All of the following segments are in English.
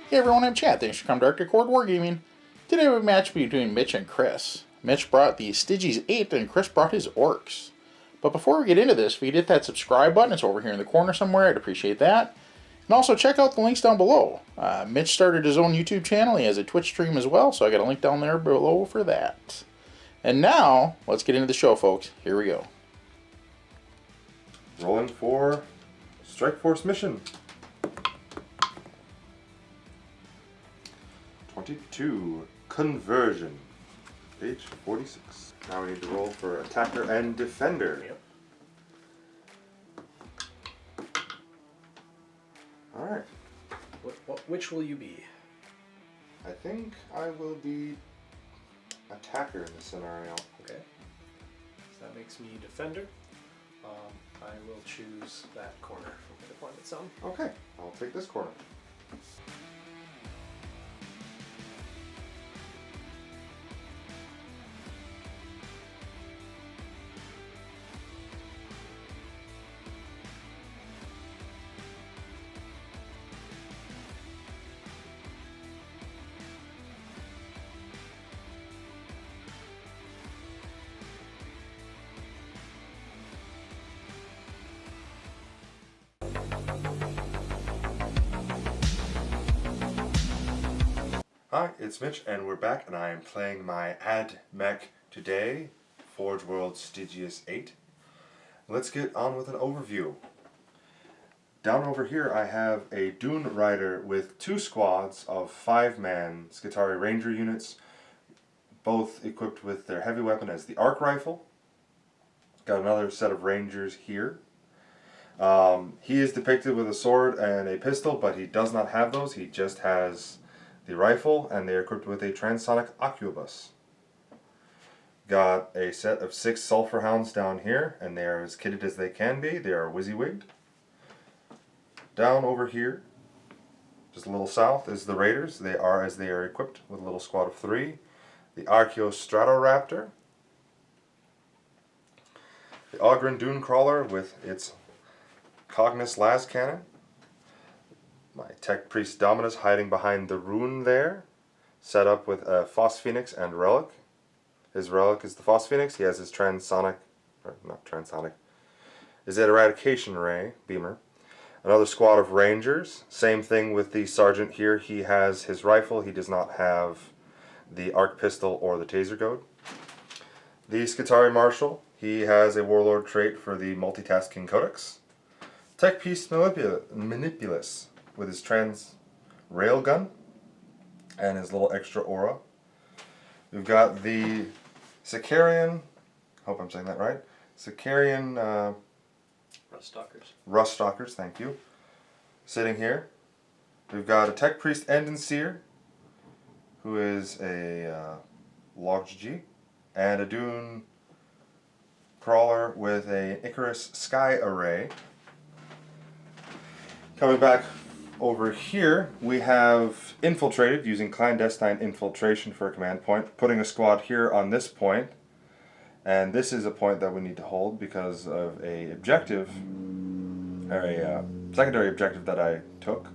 Hey everyone, I'm Chad. Thanks for coming to Arctic Horde Wargaming. Today we have a match between Mitch and Chris. Mitch brought the Stygies 8 and Chris brought his Orks. But before we get into this, if you hit that subscribe button, it's over here in the corner somewhere, I'd appreciate that. And also check out the links down below. Mitch started his own YouTube channel, he has a Twitch stream as well, so I got a link down there below for that. And now, let's get into the show, folks. Here we go. Rolling for Strike Force mission. 22, Conversion, page 46. Now we need to roll for Attacker and Defender. Yep. Alright. Which will you be? I think I will be Attacker in this scenario. Okay. So that makes me Defender. I will choose that corner from the deployment zone. Okay, I'll take this corner. Hi, it's Mitch, and we're back, and I am playing my Ad-Mech today, Forge World Stygies 8. Let's get on with an overview. Down over here I have a Dune Rider with 2 squads of 5-man Skitarii Ranger units, both equipped with their heavy weapon as the Arc Rifle. Got another set of Rangers here. He is depicted with a sword and a pistol, but he does not have those, he just has the rifle, and they are equipped with a transonic arquebus. Got a set of 6 sulfur hounds down here, and they are as kitted as they can be. They are WYSIWYG'd. Down over here, just a little south, is the Raiders. They are equipped with a little squad of 3. The Archaeostratoraptor. The Ogren Dune Crawler with its Cognis las cannon. My Tech Priest Dominus hiding behind the rune there, set up with a Phosphoenix and Relic. His Relic is the Phosphoenix. He has his transonic, or not transonic, his Eradication Ray, Beamer. Another squad of Rangers. Same thing with the Sergeant here. He has his rifle. He does not have the Arc Pistol or the Taser Goad. The Skitarii Marshal. He has a Warlord trait for the Multitasking Codex. Tech Priest Manipulus with his trans railgun and his little extra aura. We've got the Sicarian, hope I'm saying that right, Sicarian Ruststalkers, thank you, sitting here. We've got a Tech Priest Endenseer, who is a Logg, and a Dune Crawler with a Icarus Sky Array. Coming back over here, we have infiltrated using clandestine infiltration for a command point, putting a squad here on this point, and this is a point that we need to hold because of a objective, or a secondary objective that I took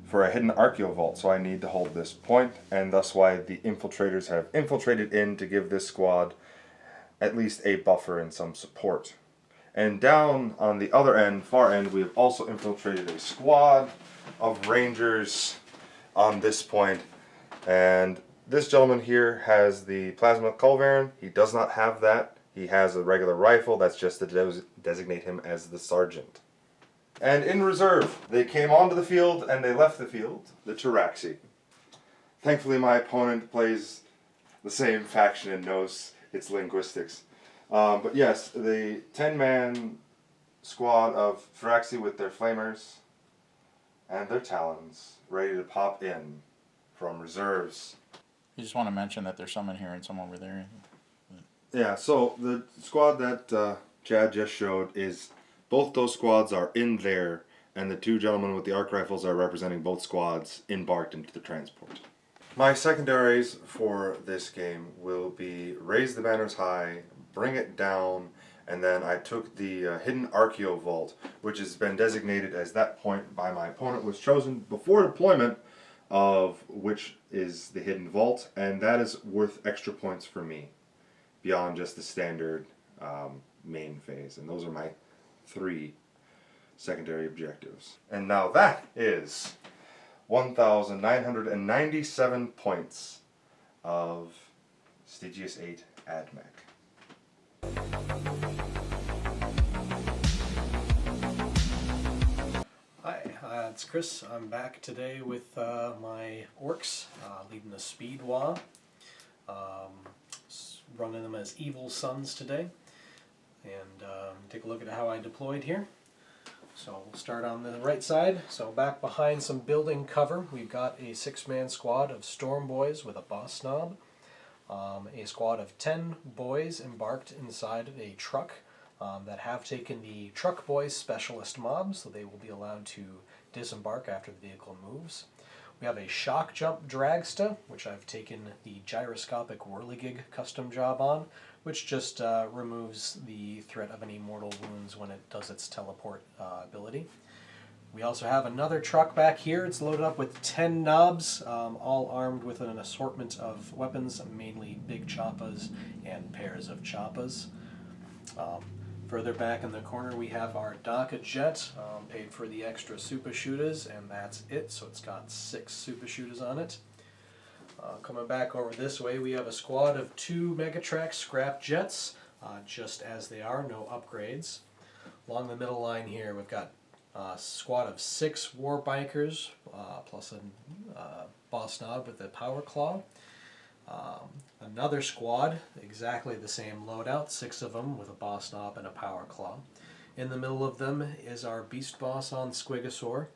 for a hidden Archaeovault, so I need to hold this point, and thus why the infiltrators have infiltrated in to give this squad at least a buffer and some support. And down on the other end, far end, we have also infiltrated a squad of Rangers on this point. And this gentleman here has the Plasma Culverin. He does not have that. He has a regular rifle. That's just to designate him as the Sergeant. And in reserve, they came onto the field and they left the field, the Taraxi. Thankfully my opponent plays the same faction and knows its linguistics. But yes, the 10-man squad of Phyrexi with their flamers and their talons ready to pop in from reserves. You just want to mention that there's some in here and some over there. Yeah, so the squad that Chad just showed is, both those squads are in there, and the 2 gentlemen with the arc rifles are representing both squads embarked into the transport. My secondaries for this game will be Raise the Banners High, Bring It Down, and then I took the Hidden Archaeovault, which has been designated as that point by my opponent, was chosen before deployment of which is the hidden vault, and that is worth extra points for me, beyond just the standard main phase. And those are my 3 secondary objectives. And now that is 1,997 points of Stygies 8 Ad-Mech. Hi, it's Chris. I'm back today with my Orks, leading a speed WA. Running them as evil sons today. And take a look at how I deployed here. So we'll start on the right side. So back behind some building cover, we've got a 6-man squad of Storm Boys with a Boss Snob. A squad of 10 boys embarked inside of a truck that have taken the Truck Boys Specialist mob, so they will be allowed to disembark after the vehicle moves. We have a Shock Jump Dragsta, which I've taken the Gyroscopic Whirligig custom job on, which just removes the threat of any mortal wounds when it does its teleport ability. We also have another truck back here. It's loaded up with 10 knobs, all armed with an assortment of weapons, mainly big choppas and pairs of choppas. Further back in the corner we have our Daka Jet, paid for the extra super shooters, and that's it. So it's got 6 super shooters on it. Coming back over this way, we have a squad of 2 Megatrax scrap jets, just as they are, no upgrades. Along the middle line here, we've got a squad of 6 war bikers, plus a Boss Snob with a Power Claw. Another squad, exactly the same loadout, 6 of them with a Boss Snob and a Power Claw. In the middle of them is our Beast Boss on Squigosaur.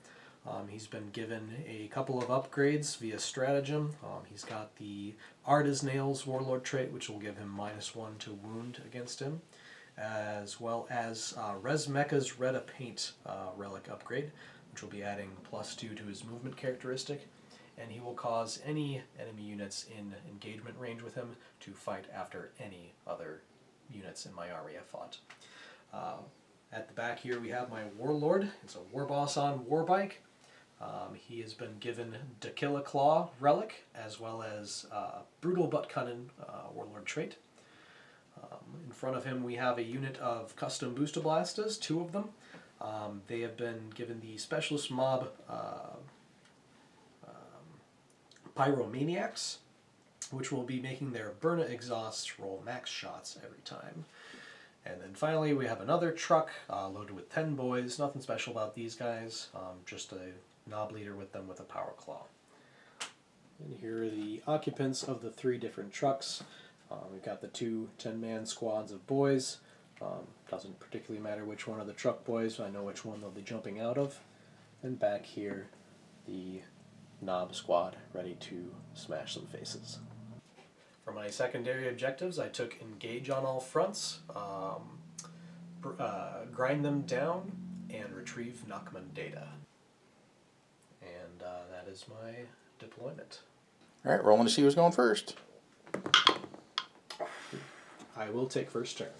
He's been given a couple of upgrades via stratagem. He's got the Art as Nails Warlord trait, which will give him -1 to wound against him, as well as Res Mecha's Reda Paint relic upgrade, which will be adding +2 to his movement characteristic, and he will cause any enemy units in engagement range with him to fight after any other units in my army have fought. At the back here we have my Warlord. It's a War Boss on Warbike. He has been given Dakilla Claw relic, as well as Brutal But Cunning Warlord trait. In front of him we have a unit of custom Booster Blasters, 2 of them. They have been given the Specialist Mob Pyromaniacs, which will be making their Burna exhausts roll max shots every time. And then finally we have another truck loaded with 10 boys. Nothing special about these guys, just a Knob Leader with them with a Power Claw. And here are the occupants of the 3 different trucks. We've got the 2 10-man squads of boys. Doesn't particularly matter which one are the truck boys, I know which one they'll be jumping out of. And back here, the Knob squad, ready to smash some faces. For my secondary objectives, I took Engage on all fronts, Grind them down, and Retrieve Nachman data. And that is my deployment. Alright, rolling to see who's going first. I will take first turn.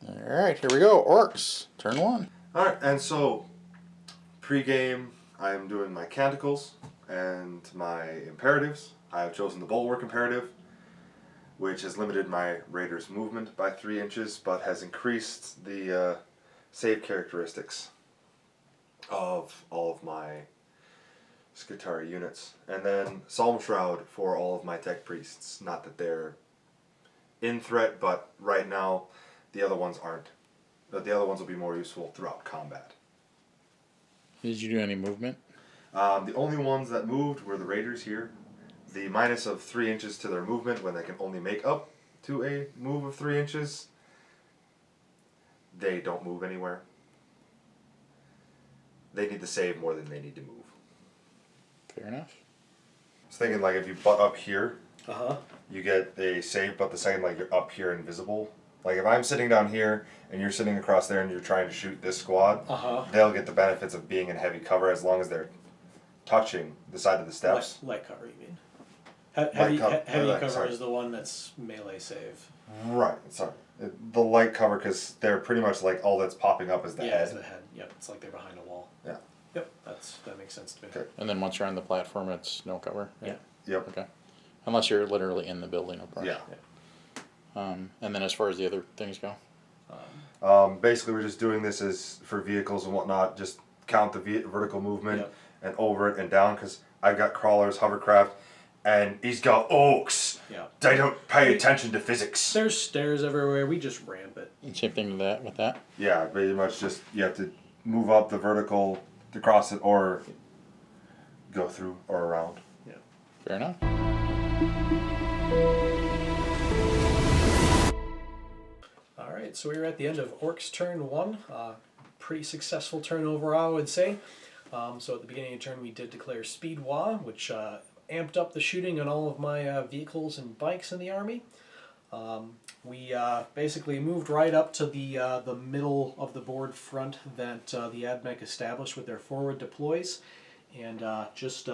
Alright, here we go. Orks, turn 1. Alright, and so, pre-game, I am doing my canticles and my imperatives. I have chosen the Bulwark Imperative, which has limited my Raider's movement by 3 inches, but has increased the save characteristics of all of my Skitarii units. And then Solemn Shroud for all of my Tech Priests. Not that they're in threat, but right now the other ones aren't. But the other ones will be more useful throughout combat. Did you do any movement? The only ones that moved were the Raiders here. The minus of 3 inches to their movement when they can only make up to a move of 3 inches. They don't move anywhere. They need to save more than they need to move. Fair enough. I was thinking, like, if you butt up here, Uh-huh. you get a save, but the second, like, you're up here invisible. Like, if I'm sitting down here and you're sitting across there and you're trying to shoot this squad, they'll get the benefits of being in heavy cover as long as they're touching the side of the steps. Light cover, you mean? Heavy cover sorry. is the one that's melee save. Right, sorry. The light cover, because they're pretty much like all that's popping up is the Yeah, head. it's the head. Yep, it's like they're behind a wall. Yeah. Yep, that makes sense to me. Okay. And then once you're on the platform, it's no cover. Right? Yeah. Yep. Okay. Unless you're literally in the building, of course. Yeah. And then as far as the other things go, Basically, we're just doing this as for vehicles and whatnot. Just count the vertical movement Yep. and over it and down, because I've got crawlers, hovercraft, and he's got Orks. Yeah. They don't pay attention to physics. There's stairs everywhere. We just ramp it. and same thing with that. Yeah, pretty much just you have to move up the vertical to cross it, or go through or around. Yeah. Fair enough. All right, so we were at the end of Orcs turn 1. Pretty successful turn overall, I would say. So at the beginning of the turn, we did declare Speed Wa, which amped up the shooting on all of my vehicles and bikes in the army. We basically moved right up to the middle of the board front that the Ad-Mech established with their forward deploys, and just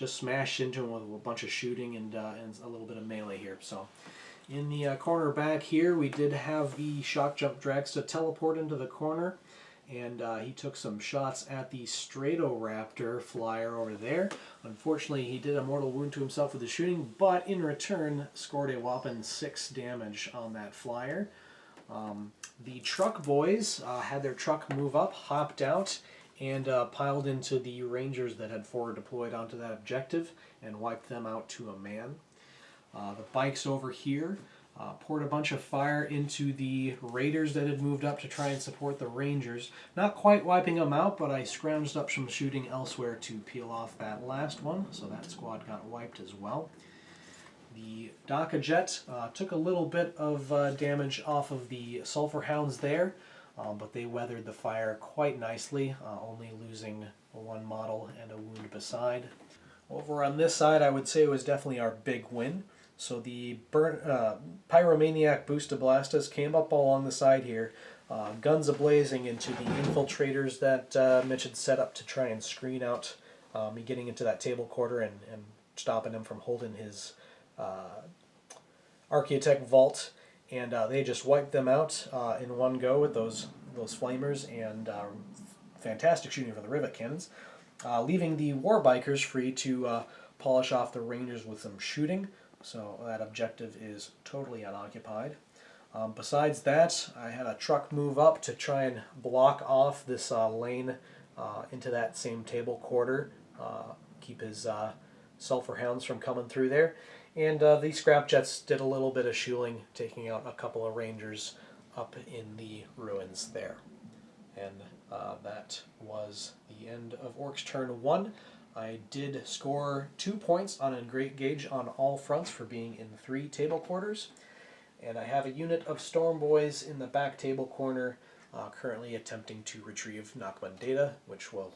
smashed into them with a bunch of shooting and a little bit of melee here. So in the corner back here, we did have the shock jump dragster teleport into the corner, and he took some shots at the Stratoraptor flyer over there. Unfortunately, he did a mortal wound to himself with the shooting, but in return scored a whopping 6 damage on that flyer. The truck boys had their truck move up, hopped out, and piled into the rangers that had forward deployed onto that objective and wiped them out to a man. The bikes over here poured a bunch of fire into the raiders that had moved up to try and support the rangers. Not quite wiping them out, but I scrounged up some shooting elsewhere to peel off that last one, so that squad got wiped as well. The Daka Jet took a little bit of damage off of the Sulphur Hounds there, but they weathered the fire quite nicely, only losing 1 model and a wound beside. Over on this side, I would say it was definitely our big win. So the Pyromaniac Boosta Blastus came up along the side here, guns a-blazing into the infiltrators that Mitch had set up to try and screen out me getting into that table quarter and stopping him from holding his Archaeotech vault. And they just wiped them out in one go with those flamers, and fantastic shooting for the rivet cannons, leaving the war bikers free to polish off the rangers with some shooting. So that objective is totally unoccupied. Besides that, I had a truck move up to try and block off this lane into that same table quarter, keep his Sulphur Hounds from coming through there. And the scrap jets did a little bit of shooling, taking out a couple of rangers up in the ruins there. And that was the end of Orcs turn 1. I did score 2 points on a great gauge on all fronts for being in 3 table quarters. And I have a unit of Storm Boys in the back table corner, currently attempting to retrieve Nachman data, which will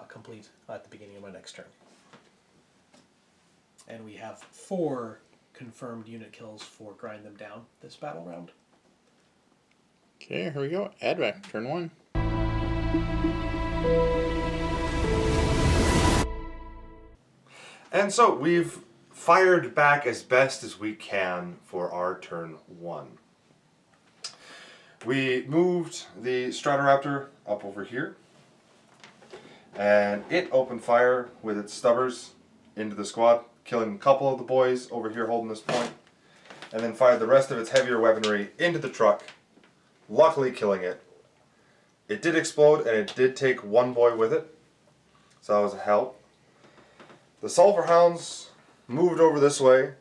complete at the beginning of my next turn. And we have 4 confirmed unit kills for Grind Them Down this battle round. Okay, here we go. Ad-Mech, turn 1. And so we've fired back as best as we can for our turn 1. We moved the Stratoraptor up over here, and it opened fire with its stubbers into the squad, killing a couple of the boys over here holding this point, and then fired the rest of its heavier weaponry into the truck, luckily killing it. It did explode, and it did take 1 boy with it, so that was a help. The Sulphur Hounds moved over this way,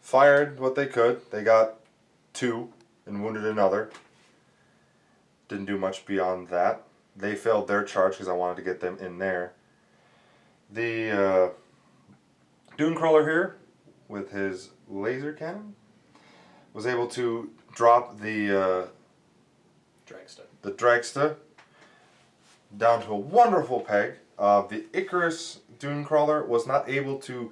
fired what they could. They got 2 and wounded another. Didn't do much beyond that. They failed their charge because I wanted to get them in there. The Dune Crawler here, with his laser cannon, was able to drop the Dragster down to a wonderful peg. The Icarus Dune Crawler was not able to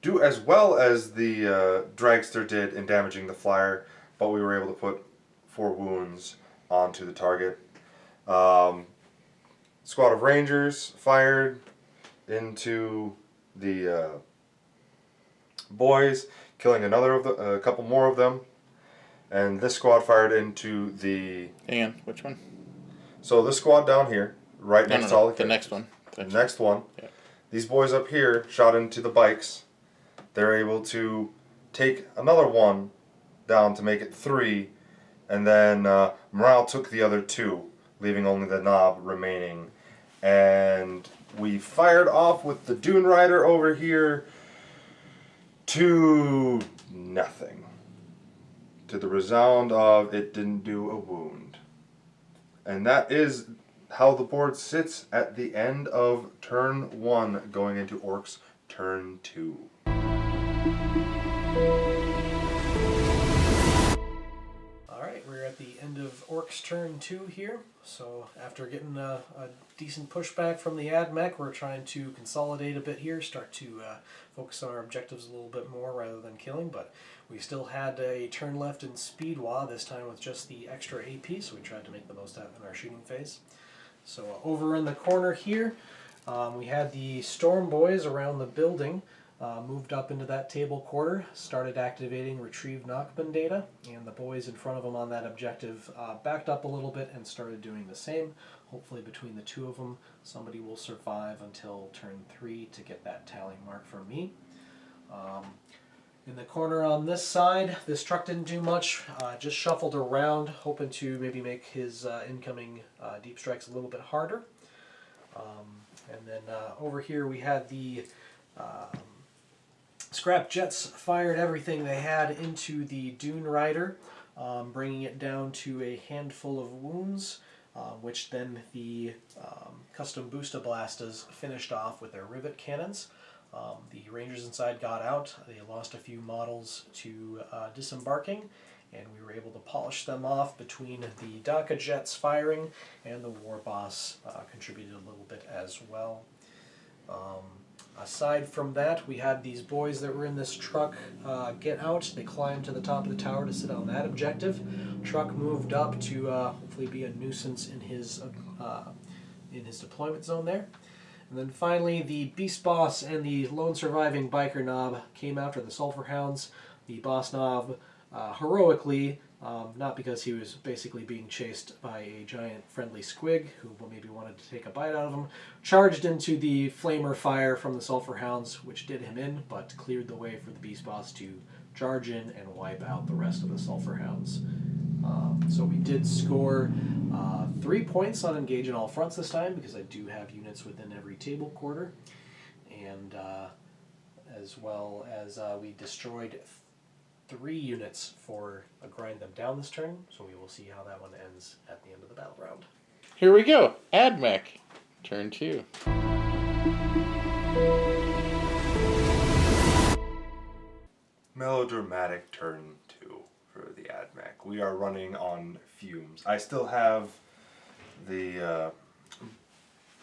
do as well as the Dragster did in damaging the flyer, but we were able to put 4 wounds onto the target. Squad of Rangers fired into the boys, killing a couple more of them, and this squad fired into the... Hang on, which one? So this squad down here, right next to all the next one. The next one, Yeah. these boys up here shot into the bikes. They're able to take another one down to make it 3, and then Morale took the other 2, leaving only the knob remaining. And we fired off with the Dune Rider over here to nothing. To the resound of it didn't do a wound. And that is how the board sits at the end of turn 1 going into Orcs turn 2. Alright, we're at the end of Orcs turn 2 here. So after getting a decent pushback from the Ad-Mech, we're trying to consolidate a bit here, start to focus on our objectives a little bit more rather than killing, but we still had a turn left in Speed Wa, this time with just the extra AP, so we tried to make the most out of it in our shooting phase. So over in the corner here, we had the Storm Boys around the building, moved up into that table quarter, started activating Retrieve Knockman data, and the boys in front of them on that objective backed up a little bit and started doing the same. Hopefully between the two of them, somebody will survive until turn 3 to get that tally mark for me. In the corner on this side, this truck didn't do much, just shuffled around, hoping to maybe make his incoming deep strikes a little bit harder. And then over here we had the Scrap Jets fired everything they had into the Dune Rider, bringing it down to a handful of wounds, which then the custom Boosta Blastas finished off with their rivet cannons. The Rangers inside got out. They lost a few models to disembarking, and we were able to polish them off between the Daka Jets firing, and the War Boss contributed a little bit as well. Aside from that, we had these boys that were in this truck get out. They climbed to the top of the tower to sit on that objective. Truck moved up to hopefully be a nuisance in his deployment zone there. And then finally, the Beast Boss and the lone surviving biker knob came after the Sulphur Hounds. The boss knob heroically, not because he was basically being chased by a giant friendly squig who maybe wanted to take a bite out of him, charged into the flamer fire from the Sulphur Hounds, which did him in, but cleared the way for the Beast Boss to charge in and wipe out the rest of the Sulphur Hounds. So we did score 3 points on Engage in all fronts this time, because I do have units within every table quarter, and as well as we destroyed 3 units for a grind them down this turn, so we will see how that one ends at the end of the battle round. Here we go. Ad-Mech, turn 2. Melodramatic turn 2 for the Ad-Mech. We are running on fumes. I still have the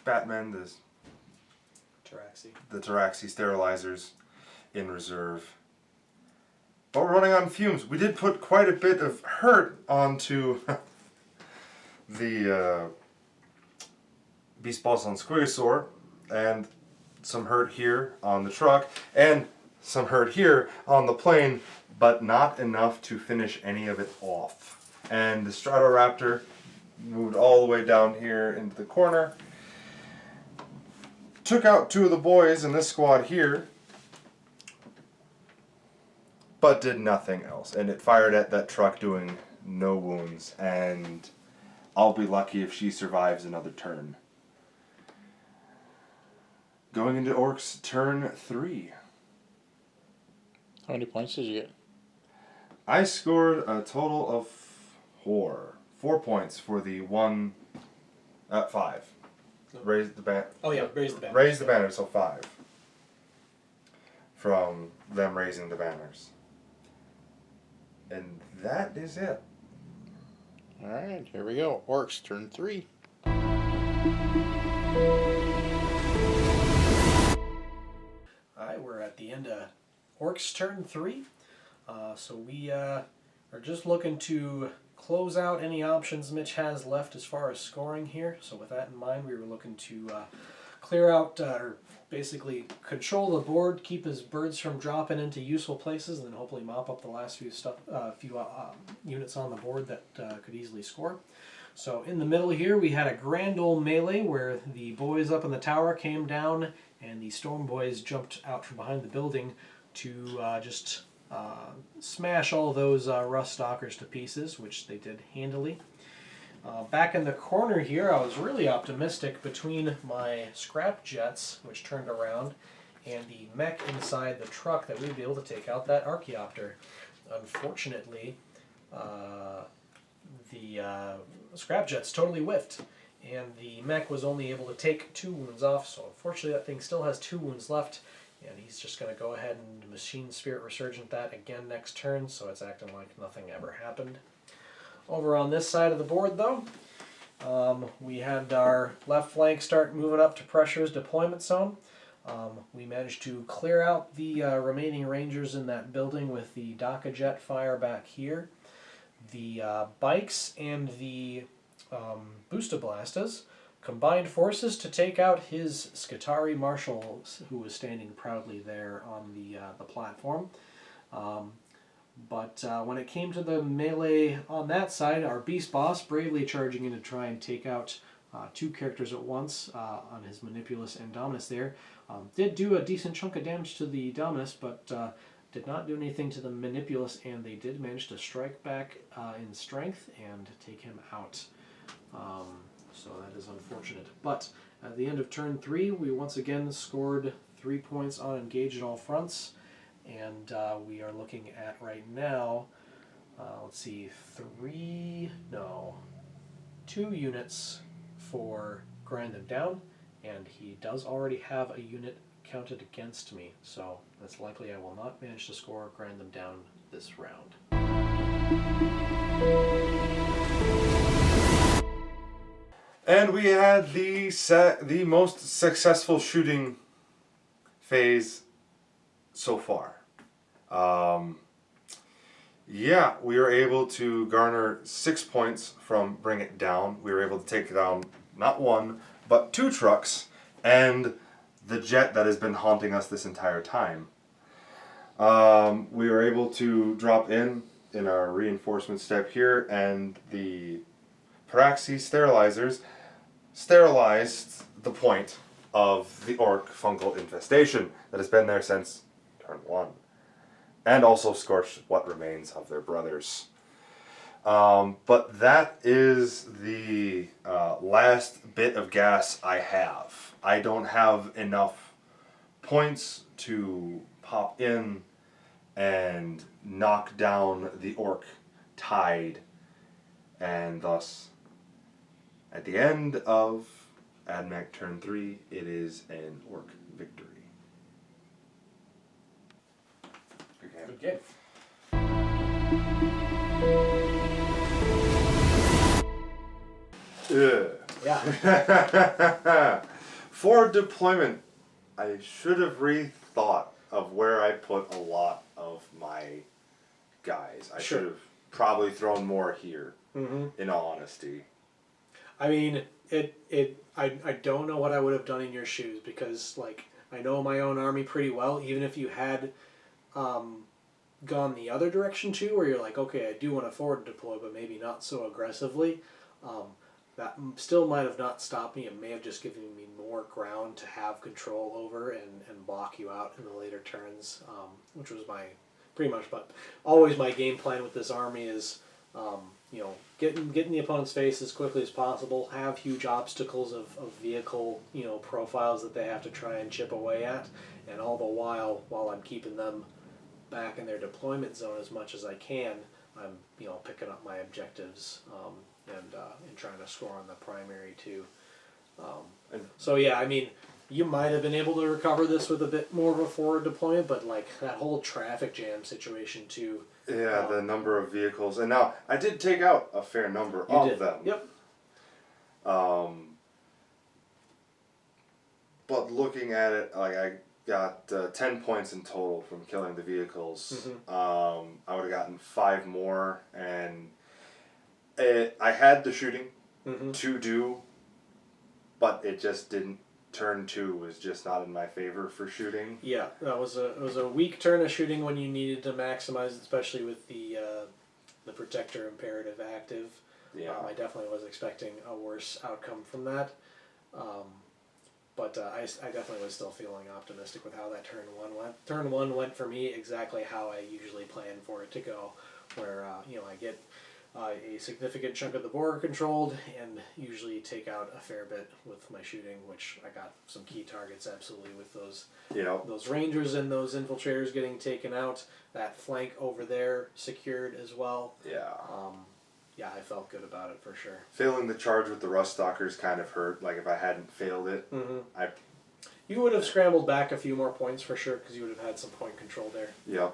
Batman, the Taraxi sterilizers in reserve. But we're running on fumes. We did put quite a bit of hurt onto the Beast Boss on Squigosaur, and some hurt here on the truck, and some hurt here on the plane, but not enough to finish any of it off. And the Stratoraptor moved all the way down here into the corner, took out 2 of the boys in this squad here, but did nothing else. And it fired at that truck doing no wounds, and I'll be lucky if she survives another turn. Going into Orcs turn 3. How many points did you get? I scored a total of 4. 4 points for the one at 5. Raise the banner. Oh yeah, raise the banner. Raise the banner, so 5. From them raising the banners. And that is it. Alright, here we go. Orcs, turn 3. Alright, we're at the end of Orcs turn 3. So we are just looking to close out any options Mitch has left as far as scoring here. So with that in mind, we were looking to clear out, or basically control the board, keep his birds from dropping into useful places, and then hopefully mop up the last few units on the board that could easily score. So in the middle here we had a grand old melee where the boys up in the tower came down and the storm boys jumped out from behind the building to just smash all those rust stalkers to pieces, which they did handily. Back in the corner here, I was really optimistic between my scrap jets, which turned around, and the mech inside the truck that we'd be able to take out that Archaeopter. Unfortunately, the scrap jets totally whiffed, and the mech was only able to take 2 wounds off, so unfortunately that thing still has 2 wounds left, and he's just going to go ahead and Machine Spirit Resurgent that again next turn, so it's acting like nothing ever happened. Over on this side of the board, though, we had our left flank start moving up to Pressure's deployment zone. We managed to clear out the remaining Rangers in that building with the Daka Jet fire back here. The bikes and the Boostablastas combined forces to take out his Skitarii Marshal, who was standing proudly there on the platform. But when it came to the melee on that side, our Beast Boss bravely charging in to try and take out 2 characters at once on his Manipulus and Dominus there. Did do a decent chunk of damage to the Dominus, but did not do anything to the Manipulus, and they did manage to strike back in strength and take him out. So that is unfortunate. But at the end of turn 3, we once again scored 3 points on engage at all fronts. And we are looking at right now, let's see, 2 units for grind them down, and he does already have a unit counted against me, so that's likely I will not manage to score grind them down this round. And we had the most successful shooting phase so far. Yeah, we were able to garner 6 points from Bring It Down. We were able to take down not 1, but 2 trucks and the jet that has been haunting us this entire time. We were able to drop in our reinforcement step here, and the Paraxi sterilizers sterilized the point of the Orc fungal infestation that has been there since turn 1. And also scorched what remains of their brothers. But that is the last bit of gas I have. I don't have enough points to pop in and knock down the Orc tide. And thus, at the end of Ad-Mech turn 3, it is an Orc victory. Good game. Yeah. For deployment, I should have rethought of where I put a lot of my guys. I should have probably thrown more here, in all honesty. I mean, I don't know what I would have done in your shoes, because, like, I know my own army pretty well. Even if you had gone the other direction too, where you're like, okay, I do want to forward deploy, but maybe not so aggressively, that still might have not stopped me. It may have just given me more ground to have control over and block you out in the later turns, which was my pretty much, but always my game plan with this army is you know, get in the opponent's face as quickly as possible, have huge obstacles of vehicle, you know, profiles that they have to try and chip away at, and all the while I'm keeping them back in their deployment zone as much as I can, I'm, you know, picking up my objectives and trying to score on the primary too. So yeah, I mean, you might have been able to recover this with a bit more of a forward deployment, but like that whole traffic jam situation too. Yeah, the number of vehicles, and now I did take out a fair number of them. Yep. But looking at it, like I got 10 points in total from killing the vehicles. I would have gotten 5 more, and I had the shooting to do, but it just didn't. Turn 2 was just not in my favor for shooting. Yeah, it was a weak turn of shooting when you needed to maximize, especially with the protector imperative active. Yeah. I definitely was expecting a worse outcome from that. But I definitely was still feeling optimistic with how that turn 1 went. Turn 1 went for me exactly how I usually plan for it to go, where I get a significant chunk of the board controlled and usually take out a fair bit with my shooting, which I got some key targets absolutely with those rangers and those infiltrators getting taken out. That flank over there secured as well. Yeah. Yeah, I felt good about it for sure. Failing the charge with the Rust Stalkers kind of hurt. Like if I hadn't failed it, You would have scrambled back a few more points for sure because you would have had some point control there. Yeah.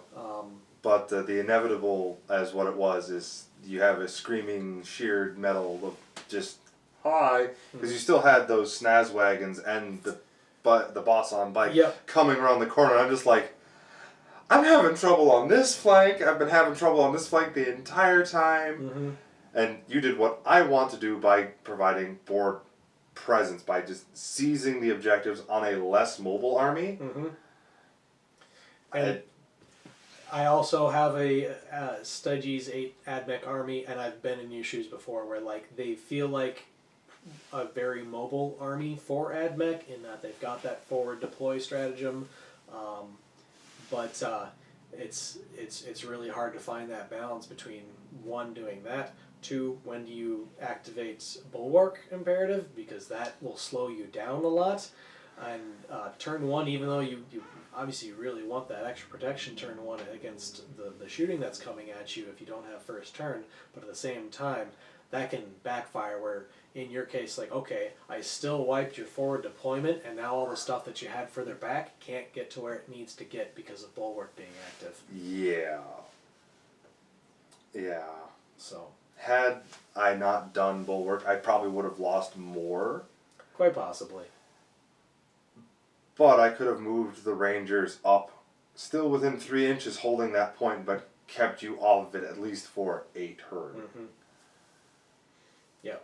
But the inevitable, as what it was, is you have a screaming sheared metal of just hi, because you still had those snaz wagons and the boss on bike coming around the corner. I'm just like, I'm having trouble on this flank. I've been having trouble on this flank the entire time. And you did what I want to do by providing board presence, by just seizing the objectives on a less mobile army. And I also have a Stygies 8 Ad-Mech army, and I've been in your shoes before where like they feel like a very mobile army for Ad-Mech in that they've got that forward deploy stratagem, but it's really hard to find that balance between one, doing that, two, when do you activate Bulwark Imperative, because that will slow you down a lot, and turn 1, even though you obviously really want that extra protection turn 1 against the shooting that's coming at you if you don't have first turn, but at the same time that can backfire where in your case, like, okay, I still wiped your forward deployment and now all the stuff that you had further back can't get to where it needs to get because of Bulwark being active. Yeah. So had I not done Bulwark, I probably would have lost more. quite possibly. But I could have moved the Rangers up, still within 3 inches holding that point, but kept you off of it at least for a turn. Yeah.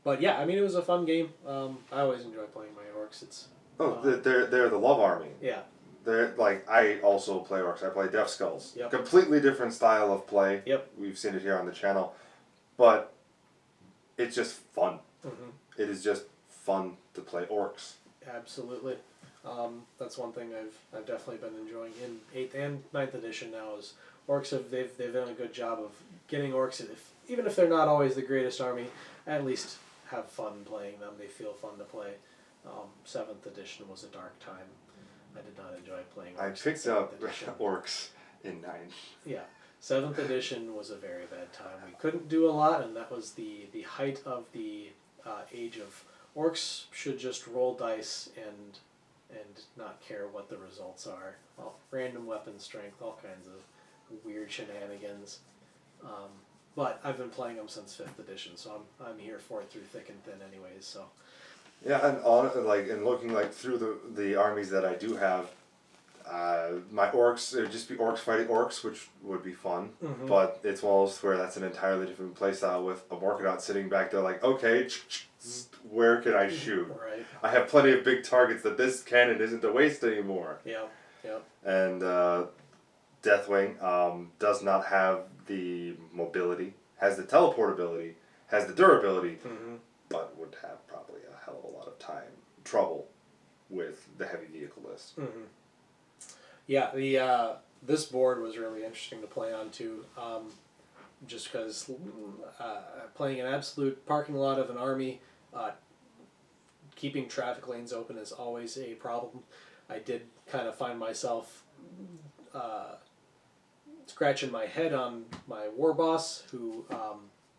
But yeah, I mean, it was a fun game. I always enjoy playing my Orks. It's they're the love army. yeah. They're like, I also play Orks. I play Death Skulls. Yep. Completely different style of play. Yep. We've seen it here on the channel, but it's just fun. It is just fun to play Orks. Absolutely. That's one thing I've definitely been enjoying in 8th and 9th edition now is Orks they've done a good job of getting Orks, even if they're not always the greatest army, at least have fun playing them. They feel fun to play. 7th edition was a dark time. I did not enjoy playing Orks. I picked up Orks in 9th. Yeah. 7th edition was a very bad time. We couldn't do a lot, and that was the height of the age of Orks should just roll dice and not care what the results are. Well, random weapon strength, all kinds of weird shenanigans. But I've been playing them since 5th edition, so I'm here for it through thick and thin anyways. So yeah, and looking like through the armies that I do have, my Orks, it would just be Orks fighting Orks, which would be fun. But it's one of those where that's an entirely different playstyle with a Morkodot sitting back there like, okay, where can I shoot? Right. I have plenty of big targets that this cannon isn't a waste anymore. Yeah. And Deathwing does not have the mobility, has the teleportability, has the durability, but would have probably a hell of a lot of trouble with the heavy vehicle list. Yeah, this board was really interesting to play on too, just because playing an absolute parking lot of an army, keeping traffic lanes open is always a problem. I did kind of find myself scratching my head on my war boss, who,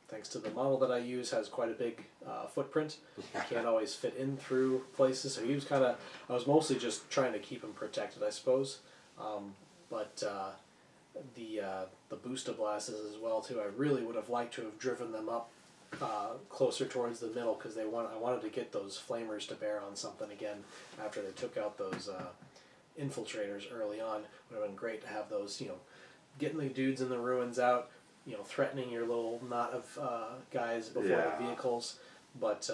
thanks to the model that I use, has quite a big footprint. You can't always fit in through places, so he was I was mostly just trying to keep him protected, I suppose. But the booster blasters as well too. I really would have liked to have driven them up closer towards the middle because I wanted to get those flamers to bear on something again after they took out those infiltrators early on. Would have been great to have those, getting the dudes in the ruins out, threatening your little knot of guys before the vehicles. But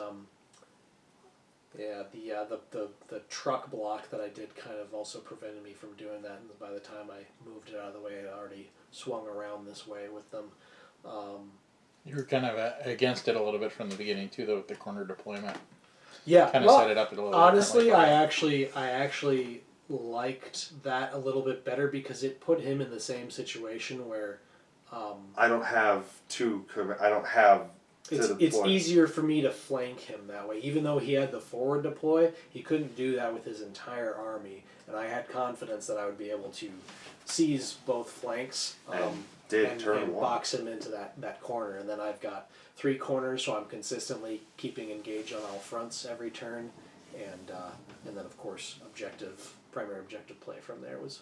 Yeah, the truck block that I did kind of also prevented me from doing that. And by the time I moved it out of the way, I already swung around this way with them. You were kind of against it a little bit from the beginning too, though, with the corner deployment. Yeah, Kind of set it up a little. Honestly, I actually liked that a little bit better because it put him in the same situation where. I don't have I don't have. It's easier for me to flank him that way. Even though he had the forward deploy, he couldn't do that with his entire army, and I had confidence that I would be able to seize both flanks and box him into that corner. And then I've got 3 corners, so I'm consistently keeping engaged on all fronts every turn, and then of course primary objective play from there was.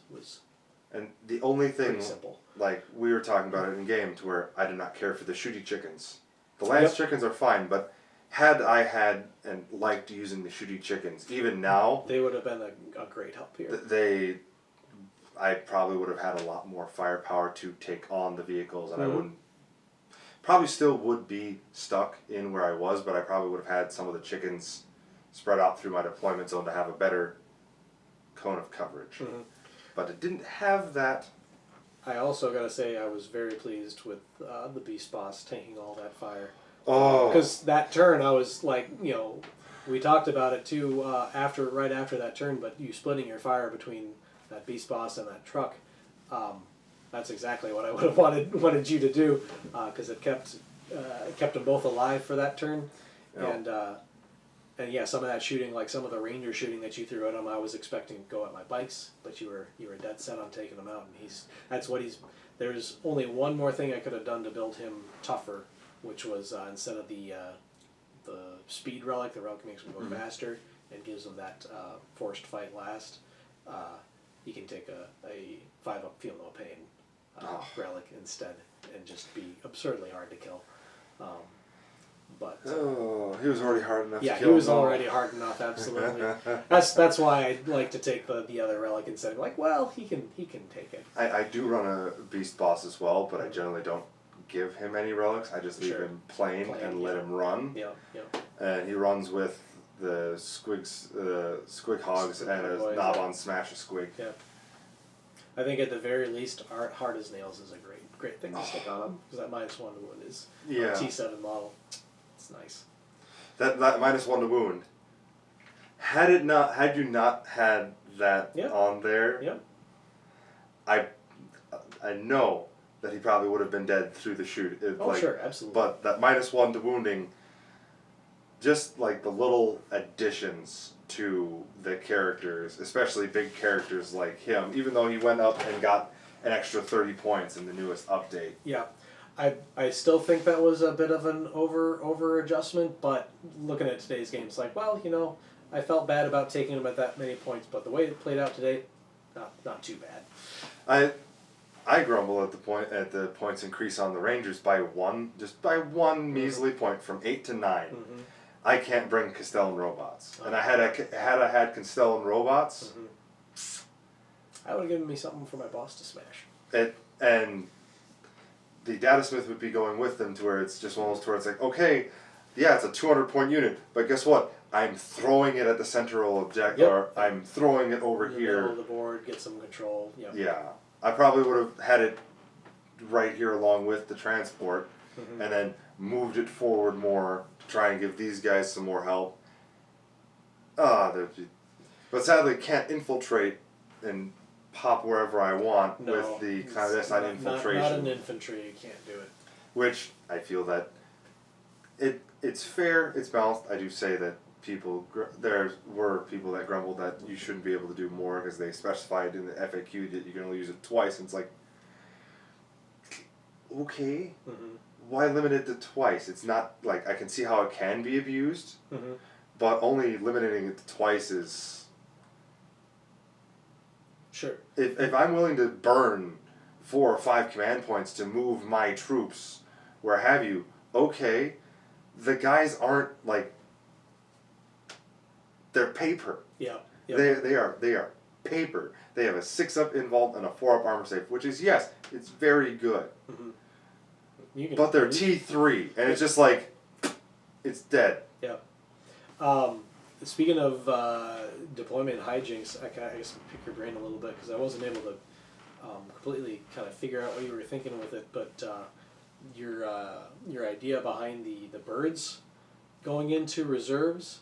And the only thing, simple. Like we were talking about it in game, to where I do not care for the shooty chickens. The lance chickens are fine, but had I had and liked using the shooty chickens, even now, they would have been a great help here. I probably would have had a lot more firepower to take on the vehicles, and I wouldn't. Probably still would be stuck in where I was, but I probably would have had some of the chickens spread out through my deployment zone to have a better cone of coverage. But it didn't have that. I also got to say I was very pleased with the Beast Boss taking all that fire. Oh. Because that turn, I was like, we talked about it too right after that turn, but you splitting your fire between that Beast Boss and that truck, that's exactly what I would have wanted you to do, because it kept them both alive for that turn. And yeah, some of that shooting, like some of the ranger shooting that you threw at him, I was expecting to go at my bikes, but you were dead set on taking him out, and there's only one more thing I could have done to build him tougher, which was instead of the speed relic, the relic makes him go faster and gives him that forced fight last. He can take a 5-up feel no pain relic instead and just be absurdly hard to kill. But he was already hard enough. Yeah, to kill he was him. already hard enough. Absolutely. That's why I like to take the other relic instead. Like, well, he can take it. I do run a beast boss as well, but I generally don't give him any relics. I just leave him plain and let him run. Yeah. And he runs with the squig hogs and a knob on smash a squig. Yeah. I think at the very least, hard as nails is a great thing to stick on him, because that -1 to wound is a T7 model. It's nice. That -1 to wound. Had you not had that on there, I know that he probably would have been dead through the shoot. Sure, absolutely. But that -1 to wounding, just like the little additions to the characters, especially big characters like him, even though he went up and got an extra 30 points in the newest update. Yeah. I still think that was a bit of an over adjustment, but looking at today's game, it's like, well, I felt bad about taking him at that many points, but the way it played out today, not too bad. I grumble at the points increase on the Rangers by one measly point from 8 to 9. I can't bring Castellan robots, and I had Castellan robots. I would have given me something for my boss to smash. And the data smith would be going with them to where it's just one of those where it's like, okay, yeah, it's a 200-point unit, but guess what? I'm throwing it at the central objective, or I'm throwing it over here. Middle of the board, get some control. Yep. Yeah, I probably would have had it right here along with the transport, and then moved it forward more to try and give these guys some more help. But sadly, can't infiltrate and pop wherever I want with the clandestine infiltration. Not an infantry, you can't do it. Which I feel that it's fair, it's balanced. I do say that there were people that grumbled that you shouldn't be able to do more because they specified in the FAQ that you can only use it twice, and it's like, okay, why limit it to twice? It's not like, I can see how it can be abused, but only limiting it to twice is... Sure. If I'm willing to burn 4 or 5 command points to move my troops, where have you, okay, the guys aren't like, they're paper. Yeah. They are paper. They have a 6-up involved and a 4-up armor save, which is, yes, it's very good. But they're T3, and it's just like, it's dead. Yeah. speaking of deployment hijinks, I guess pick your brain a little bit because I wasn't able to completely kind of figure out what you were thinking with it, but your idea behind the birds going into reserves,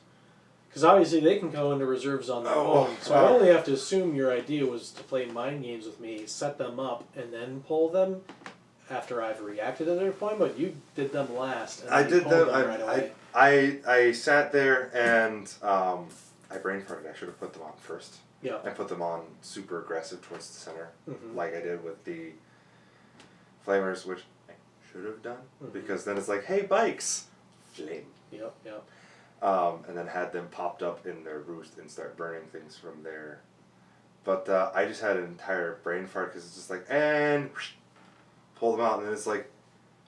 because obviously they can go into reserves on their own. So I only have to assume your idea was to play mind games with me, set them up, and then pull them after I've reacted to their deployment. But you did them last. And I did them. right away. I sat there and I brain farted. I should have put them on first. Yeah. I put them on super aggressive towards the center, Mm-hmm. like I did with the flamers, which I should have done, because then it's like, hey, bikes, flame. Yep, yep. And then had them popped up in their roost and start burning things from there. But I just had an entire brain fart because it's just like, and pull them out, and then it's like,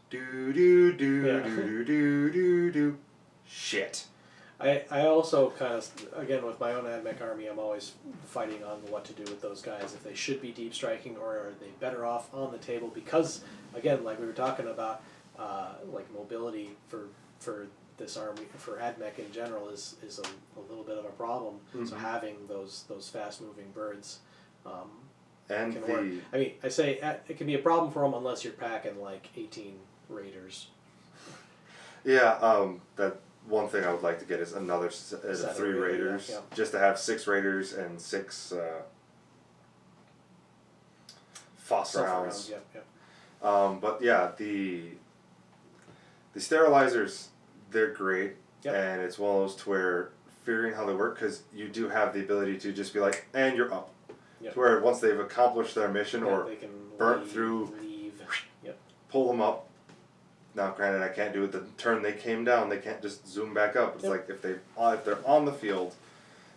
do do do do do do do, shit. I also kind of, again, with my own Ad-Mech army, I'm always fighting on what to do with those guys, if they should be deep striking or are they better off on the table, because, again, like we were talking about, like mobility for this army, for Ad-Mech in general, is a little bit of a problem. So having those fast-moving birds And can work. I mean, I say it can be a problem for them unless you're packing like 18 raiders. Yeah, that one thing I would like to get is another set of 3 raiders, just to have 6 raiders and 6 Foss rounds. Yep, yep. But yeah, the sterilizers, they're great, and it's one of those to where figuring how they work, because you do have the ability to just be like, and you're up. Yep. To where once they've accomplished their mission or they can burnt through, Yep. pull them up. Now, granted, I can't do it the turn they came down. They can't just zoom back up. It's like if they're on the field,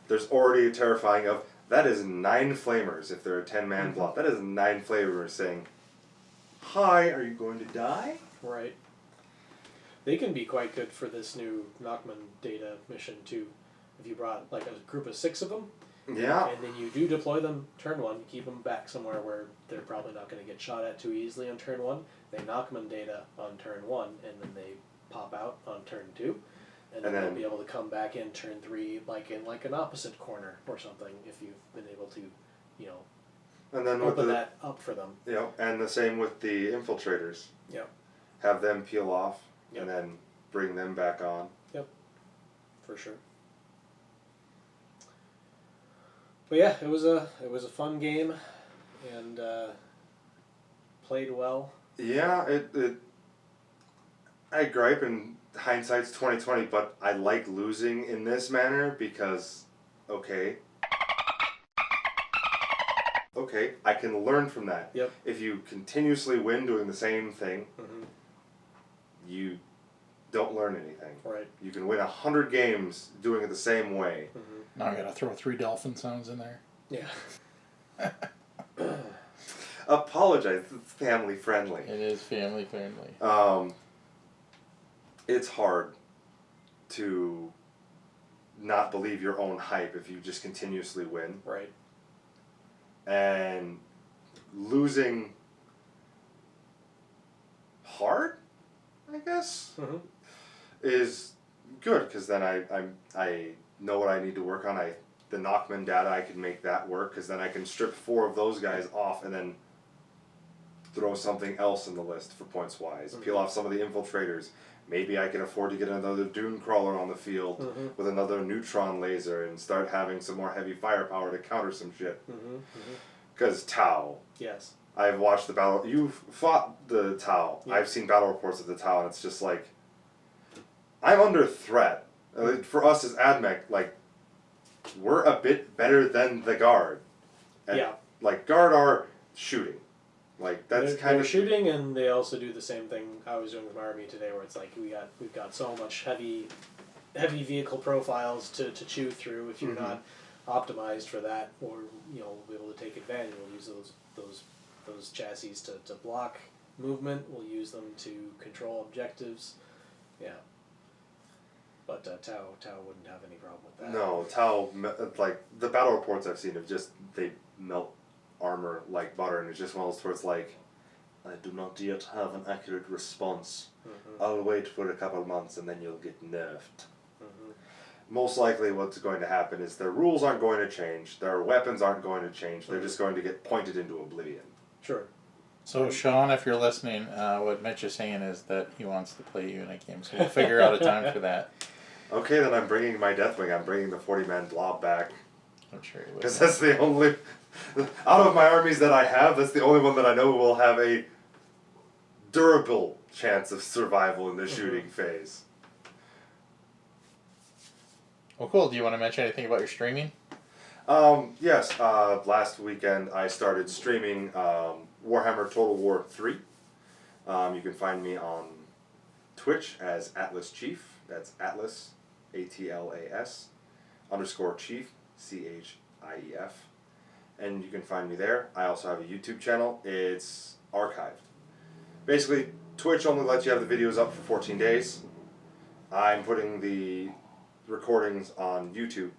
there's already a terrifying of, that is 9 flamers if they're a 10-man block. That is 9 flamers saying, hi, are you going to die? Right. They can be quite good for this new Nachman data mission too. If you brought like a group of 6 of them, yeah, and then you do deploy them turn 1, you keep them back somewhere where they're probably not going to get shot at too easily on turn 1. They Nachman data on turn 1, and then they pop out on turn 2, and then they'll be able to come back in turn 3, like in like an opposite corner or something, if you've been able to, you know, and then open that up for them. Yeah, and the same with the infiltrators. Yep. Have them peel off, Yep. and then bring them back on. Yep, for sure. But yeah, it was a fun game, and played well. Yeah, I gripe, and hindsight's 20/20, but I like losing in this manner because, okay, I can learn from that. Yep. If you continuously win doing the same thing, you don't learn anything. Right. You can win 100 games doing it the same way. Now I gotta throw 3 dolphin sounds in there. Yeah. Apologize, it's family friendly. It is family friendly. It's hard to not believe your own hype if you just continuously win. Right. And losing hard, I guess, is good, because then I know what I need to work on. The Nachman data, I can make that work, because then I can strip 4 of those guys off and then throw something else in the list for points wise. Peel off some of the infiltrators. Maybe I can afford to get another dune crawler on the field with another neutron laser and start having some more heavy firepower to counter some shit. Because Tau. Yes. I've watched the battle. You've fought the Tau. Yeah. I've seen battle reports of the Tau, and it's just like, I'm under threat. For us as Ad-Mech, like, we're a bit better than the Guard. And, like, Guard are shooting. Like, that's kind of shooting, and they also do the same thing I was doing with my army today, where it's like we've got so much heavy vehicle profiles to chew through. If you're not optimized for that, or we'll be able to take advantage. We'll use those chassis to block movement. We'll use them to control objectives. Yeah. But Tau wouldn't have any problem with that. No, Tau, like, the battle reports I've seen of just, they melt armor like butter, and it's just one of those where it's like, I do not yet have an accurate response. I'll wait for a couple months and then you'll get nerfed. most likely what's going to happen is their rules aren't going to change, their weapons aren't going to change, they're just going to get pointed into oblivion. Sure. So, Sean, if you're listening, what Mitch is saying is that he wants to play you in a game, so we'll figure out a time for that. Okay, then I'm bringing my Deathwing. I'm bringing the 40-man blob back. I'm sure he would. Because that's the only... Out of my armies that I have, that's the only one that I know will have a durable chance of survival in the shooting phase. Well, cool. Do you want to mention anything about your streaming? Yes, last weekend I started streaming Warhammer Total War 3. You can find me on Twitch as Atlas Chief. That's Atlas, ATLAS, _ Chief, CHIEF. And you can find me there. I also have a YouTube channel. It's archived. Basically, Twitch only lets you have the videos up for 14 days. I'm putting the recordings on YouTube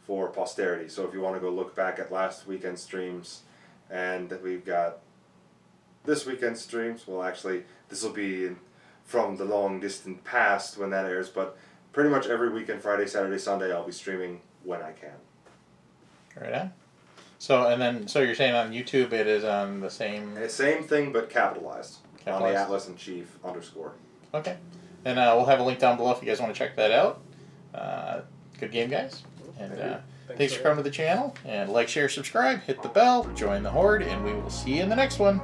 for posterity. So if you want to go look back at last weekend's streams, and we've got this weekend's streams, well actually this will be from the long distant past when that airs, but pretty much every weekend, Friday, Saturday, Sunday, I'll be streaming when I can. Right on. So you're saying on YouTube it is on the same... Same thing, but capitalized. On the Atlas and Chief _. Okay. And we'll have a link down below if you guys want to check that out. Good game, guys. And thanks for coming to the channel. And like, share, subscribe, hit the bell, join the Horde, and we will see you in the next one.